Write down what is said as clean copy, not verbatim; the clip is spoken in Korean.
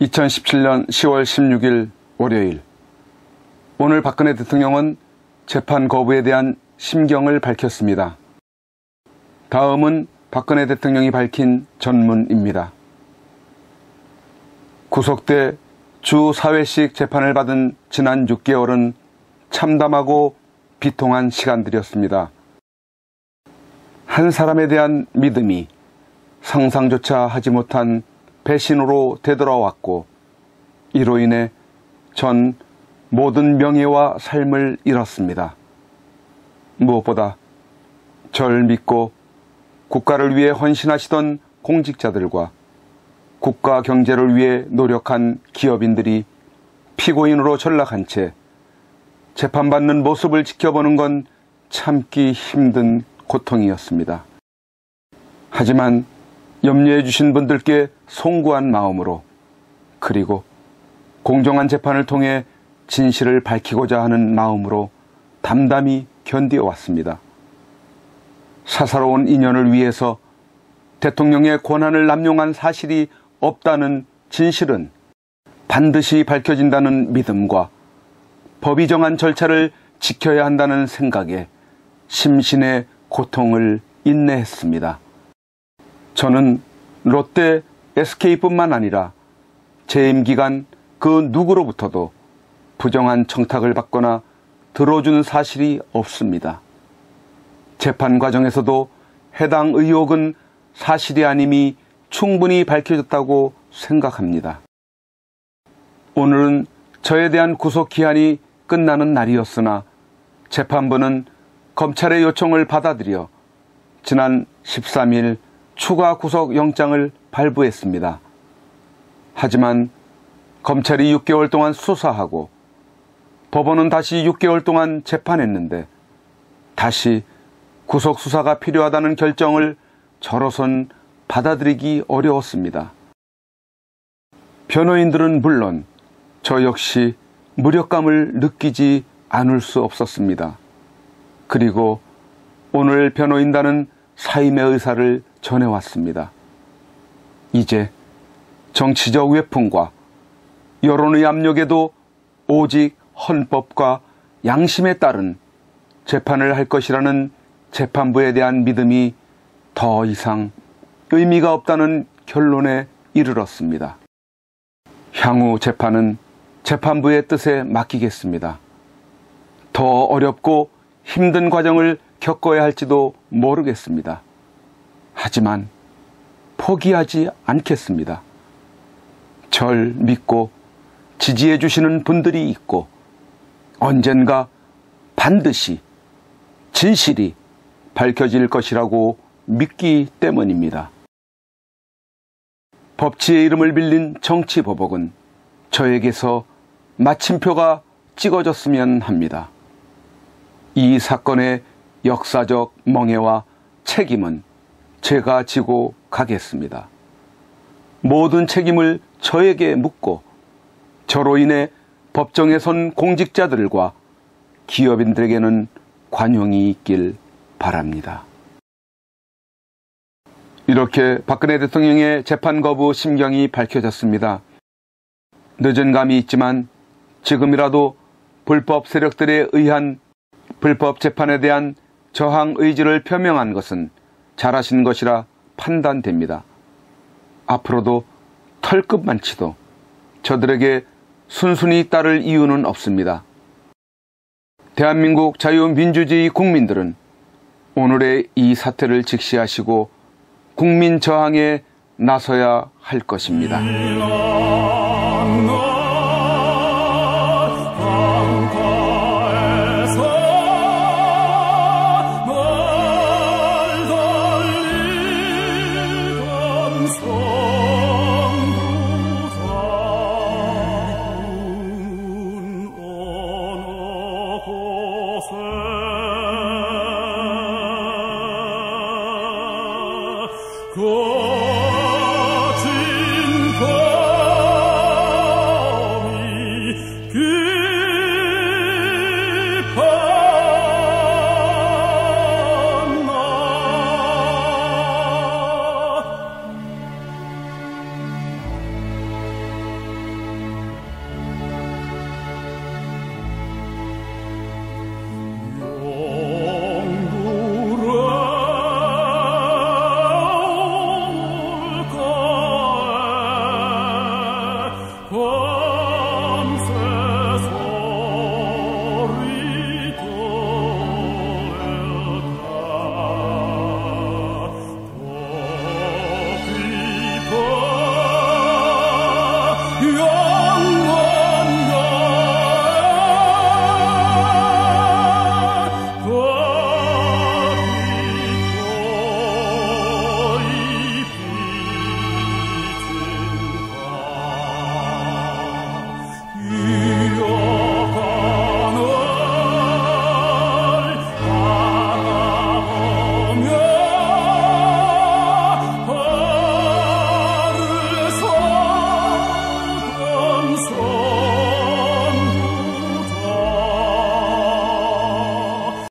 2017년 10월 16일 월요일, 오늘 박근혜 대통령은 재판 거부에 대한 심경을 밝혔습니다. 다음은 박근혜 대통령이 밝힌 전문입니다. 구속돼 주 4회씩 재판을 받은 지난 6개월은 참담하고 비통한 시간들이었습니다. 한 사람에 대한 믿음이 상상조차 하지 못한 배신으로 되돌아왔고, 이로 인해 전 모든 명예와 삶을 잃었습니다. 무엇보다 절 믿고 국가를 위해 헌신하시던 공직자들과 국가 경제를 위해 노력한 기업인들이 피고인으로 전락한 채 재판받는 모습을 지켜보는 건 참기 힘든 고통이었습니다. 하지만 염려해 주신 분들께 송구한 마음으로, 그리고 공정한 재판을 통해 진실을 밝히고자 하는 마음으로 담담히 견디어왔습니다. 사사로운 인연을 위해서 대통령의 권한을 남용한 사실이 없다는 진실은 반드시 밝혀진다는 믿음과 법이 정한 절차를 지켜야 한다는 생각에 심신의 고통을 인내했습니다. 저는 롯데 SK뿐만 아니라 재임 기간 그 누구로부터도 부정한 청탁을 받거나 들어주는 사실이 없습니다. 재판 과정에서도 해당 의혹은 사실이 아님이 충분히 밝혀졌다고 생각합니다. 오늘은 저에 대한 구속 기한이 끝나는 날이었으나 재판부는 검찰의 요청을 받아들여 지난 13일 추가 구속영장을 발부했습니다. 하지만 검찰이 6개월 동안 수사하고 법원은 다시 6개월 동안 재판했는데 다시 구속수사가 필요하다는 결정을 저로선 받아들이기 어려웠습니다. 변호인들은 물론 저 역시 무력감을 느끼지 않을 수 없었습니다. 그리고 오늘 변호인단은 사임의 의사를 전해왔습니다. 이제 정치적 외풍과 여론의 압력에도 오직 헌법과 양심에 따른 재판을 할 것이라는 재판부에 대한 믿음이 더 이상 의미가 없다는 결론에 이르렀습니다. 향후 재판은 재판부의 뜻에 맡기겠습니다. 더 어렵고 힘든 과정을 겪어야 할지도 모르겠습니다. 하지만 포기하지 않겠습니다. 절 믿고 지지해 주시는 분들이 있고 언젠가 반드시 진실이 밝혀질 것이라고 믿기 때문입니다. 법치의 이름을 빌린 정치보복은 저에게서 마침표가 찍어졌으면 합니다. 이 사건의 역사적 멍해와 책임은 제가 지고 가겠습니다. 모든 책임을 저에게 묻고 저로 인해 법정에 선 공직자들과 기업인들에게는 관용이 있길 바랍니다. 이렇게 박근혜 대통령의 재판 거부 심경이 밝혀졌습니다. 늦은 감이 있지만 지금이라도 불법 세력들에 의한 불법 재판에 대한 저항 의지를 표명한 것은 잘하신 것이라 판단됩니다. 앞으로도 털끝만치도 저들에게 순순히 따를 이유는 없습니다. 대한민국 자유민주주의 국민들은 오늘의 이 사태를 직시하시고 국민 저항에 나서야 할 것입니다. 거친